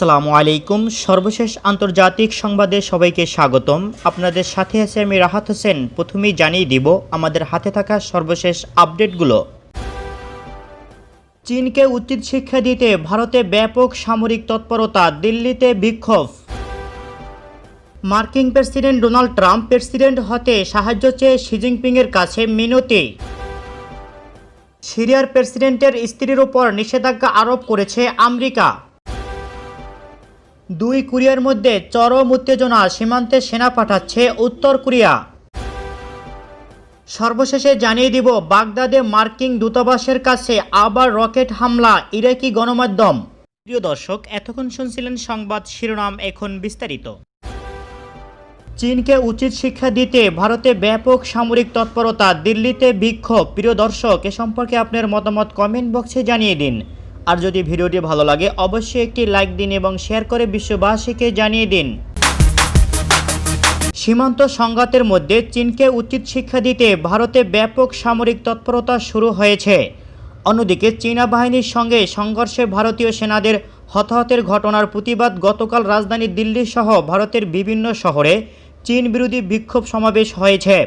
আসসালামু আলাইকুম। সর্বশেষ আন্তর্জাতিক সংবাদে সবাইকে স্বাগতম। আপনাদের সাথে আছে আমি রাহাত হোসেন। প্রথমেই জানিয়ে দিব আমাদের হাতে থাকা সর্বশেষ আপডেটগুলো। চীনকে উচিত শিক্ষা দিতে ভারতে ব্যাপক সামরিক তৎপরতা, দিল্লিতে বিক্ষোভ। মার্কিন প্রেসিডেন্ট ডোনাল্ড ট্রাম্প প্রেসিডেন্ট হতে সাহায্য চেয়ে শি জিনপিংয়ের কাছে মিনতি। সিরিয়ার প্রেসিডেন্টের স্ত্রীর উপর নিষেধাজ্ঞা আরোপ করেছে আমেরিকা। দুই কোরিয়ার মধ্যে চরম উত্তেজনা, সীমান্তে সেনা পাঠাচ্ছে উত্তর কোরিয়া। সর্বশেষে জানিয়ে দিব বাগদাদে মার্কিন দূতাবাসের কাছে আবার রকেট হামলা, ইরাকি গণমাধ্যম। প্রিয় দর্শক, এতক্ষণ শুনছিলেন সংবাদ শিরোনাম, এখন বিস্তারিত। চীনকে উচিত শিক্ষা দিতে ভারতে ব্যাপক সামরিক তৎপরতা, দিল্লিতে বিক্ষোভ। প্রিয় দর্শক, এ সম্পর্কে আপনার মতামত কমেন্ট বক্সে জানিয়ে দিন। আর যদি ভিডিওটি ভালো লাগে অবশ্যই একটি লাইক দিন এবং শেয়ার করে বিশ্ববাসীকে জানিয়ে দিন। সীমান্ত সংঘাতের মধ্যে চীনকে উচিত শিক্ষা দিতে ভারতে ব্যাপক সামরিক তৎপরতা শুরু হয়েছে। অন্যদিকে চীনা বাহিনীর সঙ্গে সংঘর্ষে ভারতীয় সেনাদের হতাহতের ঘটনার প্রতিবাদ গতকাল রাজধানী দিল্লি সহ ভারতের বিভিন্ন শহরে চীন বিরোধী বিক্ষোভ সমাবেশ হয়েছে।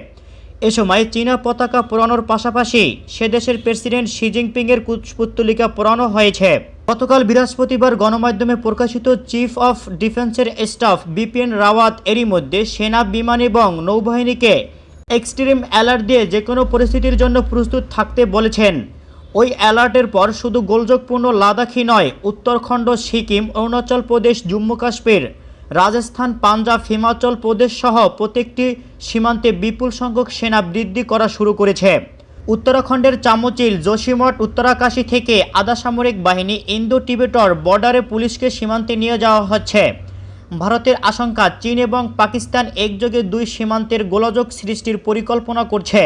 এ সময় চীনা পতাকা পোড়ানোর পাশাপাশি সে দেশের প্রেসিডেন্ট শি জিনপিংয়ের কুশপুত্তলিকা পোড়ানো হয়েছে। গতকাল বৃহস্পতিবার গণমাধ্যমে প্রকাশিত চিফ অফ ডিফেন্সের স্টাফ বিপিন রাওয়াত এরই মধ্যে সেনা, বিমান এবং নৌবাহিনীকে এক্সট্রিম অ্যালার্ট দিয়ে যে কোনো পরিস্থিতির জন্য প্রস্তুত থাকতে বলেছেন। ওই অ্যালার্টের পর শুধু গোলযোগপূর্ণ লাদাখই নয়, উত্তরাখণ্ড, সিকিম, অরুণাচল প্রদেশ, জম্মু কাশ্মীর, রাজস্থান, পাঞ্জাব, হিমাচল প্রদেশ সহ প্রত্যেকটি সীমান্তে বিপুল সংখ্যক সেনা বৃদ্ধি করা শুরু করেছে। উত্তরাখণ্ডের চামোচিল, জোশীমঠ, উত্তরাকাশী থেকে আধা সামরিক বাহিনী ইন্দো টিবেটর বর্ডারে পুলিশকে সীমান্তে নিয়ে যাওয়া হচ্ছে। ভারতের আশঙ্কা চীন এবং পাকিস্তান একযোগে দুই সীমান্তের গোলযোগ সৃষ্টির পরিকল্পনা করছে।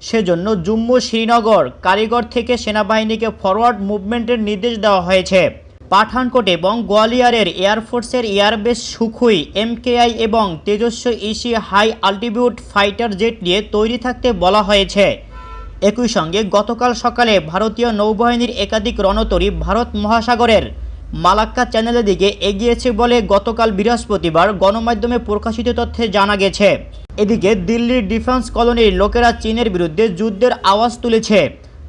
সেজন্য জম্মু, শ্রীনগর, কারিগর থেকে সেনাবাহিনীকে ফরওয়ার্ড মুভমেন্টের নির্দেশ দেওয়া হয়েছে। পাঠানকোট এবং গোয়ালিয়রের এয়ারফোর্সের এয়ারবেস সুখুই, এমকেআই এবং তেজস্বী ইসি হাই আল্টিটিউড ফাইটার জেট নিয়ে তৈরি থাকতে বলা হয়েছে। একই সঙ্গে গতকাল সকালে ভারতীয় নৌবাহিনীর একাধিক রণতরী ভারত মহাসাগরের মালাক্কা চ্যানেলের দিকে এগিয়েছে বলে গতকাল বৃহস্পতিবার গণমাধ্যমে প্রকাশিত তথ্যে জানা গেছে। এদিকে দিল্লির ডিফেন্স কলোনির লোকেরা চীনের বিরুদ্ধে যুদ্ধের আওয়াজ তুলেছে।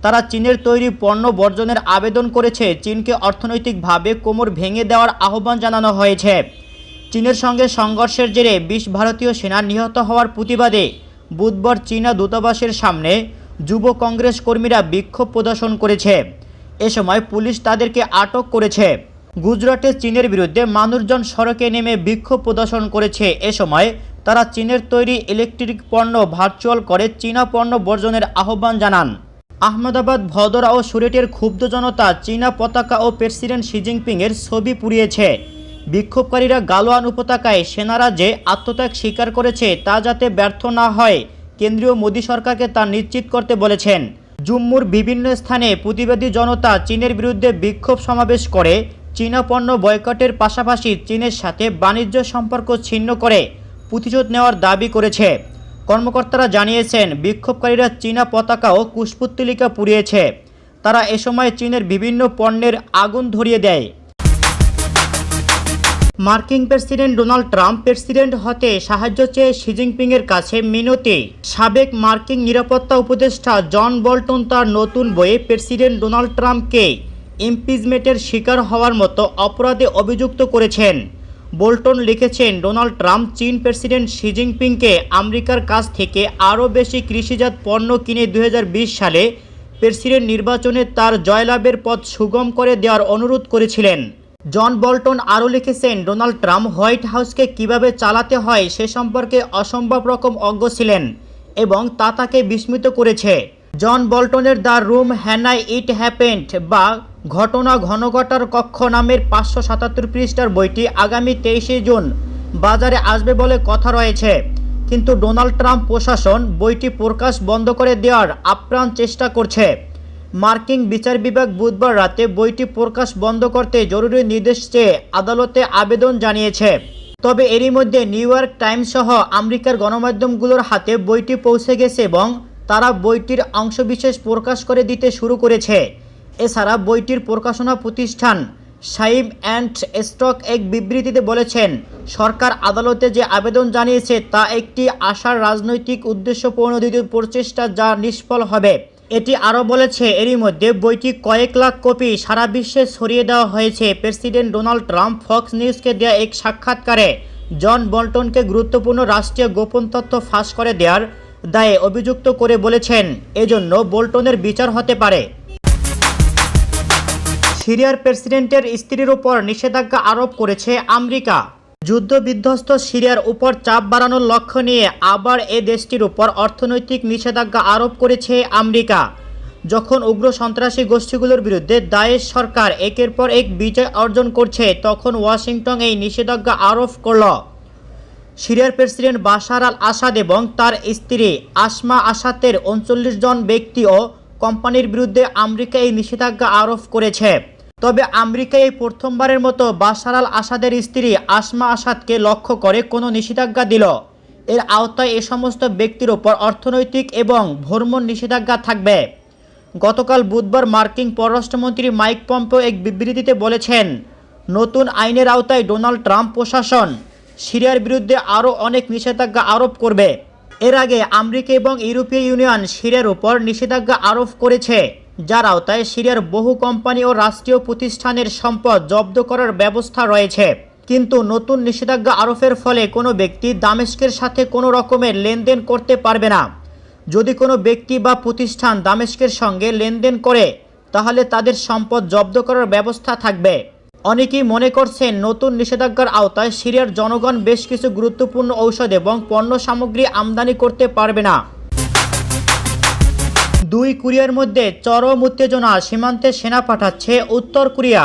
তারা চীনের তৈরি পণ্য বর্জনের আবেদন করেছে। চীনকে অর্থনৈতিকভাবে কোমর ভেঙে দেওয়ার আহ্বান জানানো হয়েছে। চীনের সঙ্গে সংঘর্ষের জেরে 20 ভারতীয় সেনা নিহত হওয়ার প্রতিবাদে বুধবার চীনা দূতাবাসের সামনে যুব কংগ্রেস কর্মীরা বিক্ষোভ প্রদর্শন করেছে। এ সময় পুলিশ তাদেরকে আটক করেছে। গুজরাটে চীনের বিরুদ্ধে মানুষজন সড়কে নেমে বিক্ষোভ প্রদর্শন করেছে। এ সময় তারা চীনের তৈরি ইলেকট্রিক পণ্য ভার্চুয়াল করে চীনা পণ্য বর্জনের আহ্বান জানান। আহমেদাবাদ, ভদোরা ও সুরেটের ক্ষুব্ধ জনতা চীনা পতাকা ও প্রেসিডেন্ট শি জিনপিংয়ের ছবি পুড়িয়েছে। বিক্ষোভকারীরা গালোয়ান উপত্যকায় সেনারা যে আত্মত্যাগ স্বীকার করেছে তা যাতে ব্যর্থ না হয়, কেন্দ্রীয় মোদী সরকারকে তা নিশ্চিত করতে বলেছেন। জম্মুর বিভিন্ন স্থানে প্রতিবাদী জনতা চীনের বিরুদ্ধে বিক্ষোভ সমাবেশ করে চীনা পণ্য বয়কটের পাশাপাশি চীনের সাথে বাণিজ্য সম্পর্ক ছিন্ন করে প্রতিশোধ নেওয়ার দাবি করেছে। কর্মকর্তারা জানিয়েছেন বিক্ষোভকারীরা চীনা পতাকা ও কুশপুত্তলিকা পুড়িয়েছে। তারা এ সময় চীনের বিভিন্ন পণ্যের আগুন ধরিয়ে দেয়। মার্কিন প্রেসিডেন্ট ডোনাল্ড ট্রাম্প প্রেসিডেন্ট হতে সাহায্য চেয়ে শি জিনপিংয়ের কাছে মিনতি। সাবেক মার্কিন নিরাপত্তা উপদেষ্টা জন বোল্টন তার নতুন বইয়ে প্রেসিডেন্ট ডোনাল্ড ট্রাম্পকে ইমপিচমেন্টের শিকার হওয়ার মতো অপরাধে অভিযুক্ত করেছেন। বোল্টন লিখেছেন, ডোনাল্ড ট্রাম্প চীন প্রেসিডেন্ট শি জিনপিংকে আমেরিকার কাছ থেকে আরও বেশি কৃষিজাত পণ্য কিনে 2020 সালে প্রেসিডেন্ট নির্বাচনে তার জয়লাভের পথ সুগম করে দেওয়ার অনুরোধ করেছিলেন। জন বোল্টন আরও লিখেছেন, ডোনাল্ড ট্রাম্প হোয়াইট হাউসকে কিভাবে চালাতে হয় সে সম্পর্কে অসম্ভব রকম অজ্ঞ ছিলেন এবং তা তাকে বিস্মিত করেছে। জন বোল্টনের দ্য রুম হ্যানাই ইট হ্যাপেন্ড বা ঘটনা ঘনঘটার কক্ষ নামের 577 পৃষ্ঠার বইটি আগামী 23শে জুন বাজারে আসবে বলে কথা রয়েছে। কিন্তু ডোনাল্ড ট্রাম্প প্রশাসন বইটি প্রকাশ বন্ধ করে দেওয়ার আপ্রাণ চেষ্টা করছে। মার্কিন বিচার বিভাগ বুধবার রাতে বইটি প্রকাশ বন্ধ করতে জরুরি নির্দেশ চেয়ে আদালতে আবেদন জানিয়েছে। তবে এরই মধ্যে নিউ ইয়র্ক টাইমস সহ আমেরিকার গণমাধ্যমগুলোর হাতে বইটি পৌঁছে গেছে এবং তারা বইটির অংশবিশেষ প্রকাশ করে দিতে শুরু করেছে। এছাড়া বইটির প্রকাশনা প্রতিষ্ঠান সাইম অ্যান্ড স্টক এক বিবৃতিতে বলেছেন, সরকার আদালতে যে আবেদন জানিয়েছে তা একটি আশার রাজনৈতিক উদ্দেশ্য প্রণোদিত প্রচেষ্টা যা নিষ্ফল হবে। এটি আরও বলেছে, এরই মধ্যে বইটি কয়েক লাখ কপি সারা বিশ্বে ছড়িয়ে দেওয়া হয়েছে। প্রেসিডেন্ট ডোনাল্ড ট্রাম্প ফক্স নিউজকে দেওয়া এক সাক্ষাৎকারে জন বোল্টনকে গুরুত্বপূর্ণ রাষ্ট্রীয় গোপন তথ্য ফাঁস করে দেওয়ার দায়ে অভিযুক্ত করে বলেছেন, এজন্য বোল্টনের বিচার হতে পারে। সিরিয়ার প্রেসিডেন্টের স্ত্রীর উপর নিষেধাজ্ঞা আরোপ করেছে আমেরিকা। যুদ্ধবিধ্বস্ত সিরিয়ার উপর চাপ বাড়ানোর লক্ষ্য নিয়ে আবার এ দেশটির উপর অর্থনৈতিক নিষেধাজ্ঞা আরোপ করেছে আমেরিকা। যখন উগ্র সন্ত্রাসী গোষ্ঠীগুলোর বিরুদ্ধে দায়েশ সরকার একের পর এক বিজয় অর্জন করছে, তখন ওয়াশিংটন এই নিষেধাজ্ঞা আরোপ করল। সিরিয়ার প্রেসিডেন্ট বাশার আল আসাদ এবং তার স্ত্রী আসমা আসাদের 39 জন ব্যক্তি ও কোম্পানির বিরুদ্ধে আমেরিকা এই নিষেধাজ্ঞা আরোপ করেছে। তবে আমেরিকা এই প্রথমবারের মতো বাশার আল আসাদের স্ত্রী আসমা আসাদকে লক্ষ্য করে কোনো নিষেধাজ্ঞা দিল। এর আওতায় এ সমস্ত ব্যক্তির ওপর অর্থনৈতিক এবং ভ্রমণ নিষেধাজ্ঞা থাকবে। গতকাল বুধবার মার্কিন পররাষ্ট্রমন্ত্রী মাইক পম্পেও এক বিবৃতিতে বলেছেন, নতুন আইনের আওতায় ডোনাল্ড ট্রাম্প প্রশাসন সিরিয়ার বিরুদ্ধে আরও অনেক নিষেধাজ্ঞা আরোপ করবে। এর আগে আমেরিকা এবং ইউরোপীয় ইউনিয়ন সিরিয়ার উপর নিষেধাজ্ঞা আরোপ করেছে, যার আওতায় সিরিয়ার বহু কোম্পানি ও রাষ্ট্রীয় প্রতিষ্ঠানের সম্পদ জব্দ করার ব্যবস্থা রয়েছে। কিন্তু নতুন নিষেধাজ্ঞা আরোপের ফলে কোনো ব্যক্তি দামেস্কের সাথে কোনো রকমের লেনদেন করতে পারবে না। যদি কোনো ব্যক্তি বা প্রতিষ্ঠান দামেস্কের সঙ্গে লেনদেন করে, তাহলে তাদের সম্পদ জব্দ করার ব্যবস্থা থাকবে। অনেকেই মনে করছেন, নতুন নিষেধাজ্ঞার আওতায় সিরিয়ার জনগণ বেশ কিছু গুরুত্বপূর্ণ ঔষধ এবং পণ্য সামগ্রী আমদানি করতে পারবে না। দুই কোরিয়ার মধ্যে চরম উত্তেজনা, সীমান্তে সেনা পাঠাচ্ছে উত্তর কোরিয়া।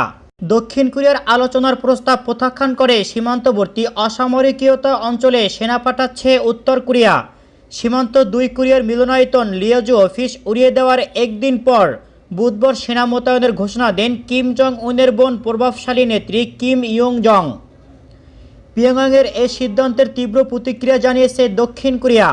দক্ষিণ কোরিয়ার আলোচনার প্রস্তাব প্রত্যাখ্যান করে সীমান্তবর্তী অসামরিকীয়তা অঞ্চলে সেনা পাঠাচ্ছে উত্তর কোরিয়া। সীমান্ত দুই কোরিয়ার মিলনায়তন লিওজু অফিস উড়িয়ে দেওয়ার একদিন পর বুধবার সেনা মোতায়েনের ঘোষণা দেন কিম জং উনের বোন প্রভাবশালী নেত্রী কিম ইয়ং জং। পিয়ংইয়ংয়ের এই সিদ্ধান্তের তীব্র প্রতিক্রিয়া জানিয়েছে দক্ষিণ কোরিয়া।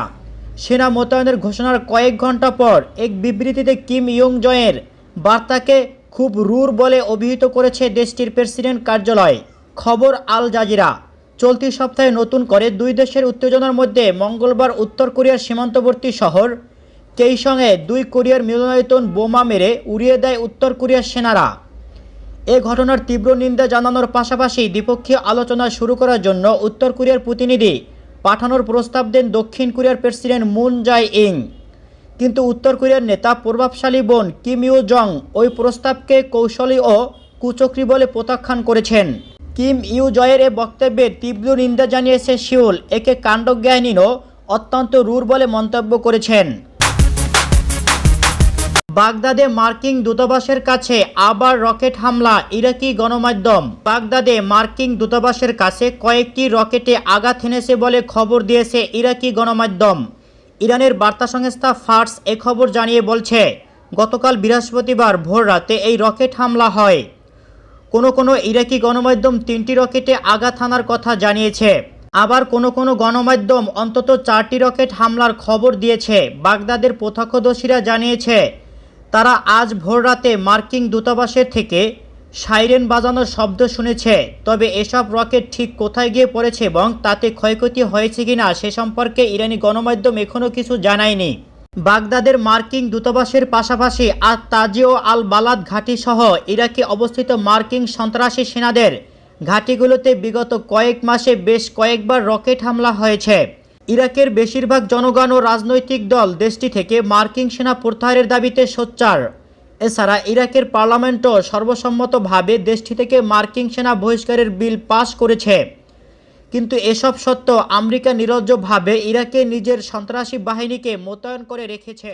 সেনা মোতায়েনের ঘোষণার কয়েক ঘন্টা পর এক বিবৃতিতে কিম ইয়ং জংয়ের বার্তাকে খুব রূঢ় বলে অভিহিত করেছে দেশটির প্রেসিডেন্ট কার্যালয়। খবর আল জাজিরা। চলতি সপ্তাহে নতুন করে দুই দেশের উত্তেজনার মধ্যে মঙ্গলবার উত্তর কোরিয়ার সীমান্তবর্তী শহর কেইসংয়ে দুই কোরিয়ার মিলনায়তন বোমা মেরে উড়িয়ে দেয় উত্তর কোরিয়ার সেনারা। এ ঘটনার তীব্র নিন্দা জানানোর পাশাপাশি দ্বিপক্ষীয় আলোচনা শুরু করার জন্য উত্তর কোরিয়ার প্রতিনিধি পাঠানোর প্রস্তাব দেন দক্ষিণ কোরিয়ার প্রেসিডেন্ট মুন জাই ইং। কিন্তু উত্তর কোরিয়ার নেতা প্রভাবশালী বোন কিম ইউ জং ওই প্রস্তাবকে কৌশলী ও কুচক্রী বলে প্রত্যাখ্যান করেছেন। কিম ইউ জয়ের এ বক্তব্যের তীব্র নিন্দা জানিয়েছে সিউল, একে কাণ্ডজ্ঞানহীন ও অত্যন্ত রূঢ় বলে মন্তব্য করেছেন। বাগদাদে মার্কিন দূতাবাসের কাছে আবার রকেট হামলা, ইরাকি গণমাধ্যম। বাগদাদে মার্কিন দূতাবাসের কাছে কয়েকটি রকেটে আঘাত হেনেছে বলে খবর দিয়েছে ইরাকি গণমাধ্যম। ইরানের বার্তা সংস্থা ফার্স এ খবর জানিয়ে বলছে, গতকাল বৃহস্পতিবার ভোর রাতে এই রকেট হামলা হয়। কোনো ইরাকি গণমাধ্যম 3টি রকেটে আঘাত হানার কথা জানিয়েছে। আবার কোনো গণমাধ্যম অন্তত 4টি রকেট হামলার খবর দিয়েছে। বাগদাদের প্রত্যক্ষদর্শীরা জানিয়েছে, তারা আজ ভোররাতে মার্কিন দূতাবাসের থেকে সাইরেন বাজানোর শব্দ শুনেছে। তবে এসব রকেট ঠিক কোথায় গিয়ে পড়েছে এবং তাতে ক্ষয়ক্ষতি হয়েছে কিনা সে সম্পর্কে ইরানি গণমাধ্যম এখনও কিছু জানায়নি। বাগদাদের মার্কিন দূতাবাসের পাশাপাশি আর তাজি ও আল বালাদ ঘাঁটি সহ ইরাকে অবস্থিত মার্কিন সন্ত্রাসী সেনাদের ঘাঁটিগুলোতে বিগত কয়েক মাসে বেশ কয়েকবার রকেট হামলা হয়েছে। ইরাকের বেশিরভাগ জনগণ ও রাজনৈতিক দল দেশটি থেকে মার্কিন সেনা প্রত্যাহারের দাবিতে সোচ্চার। এছাড়া ইরাকের পার্লামেন্টও সর্বসম্মতভাবে দেশটি থেকে মার্কিন সেনা বহিষ্কারের বিল পাস করেছে। কিন্তু এসব সত্ত্বেও আমেরিকা নিরলসভাবে ইরাকে নিজের সন্ত্রাসী বাহিনীকে মোতায়েন করে রেখেছে।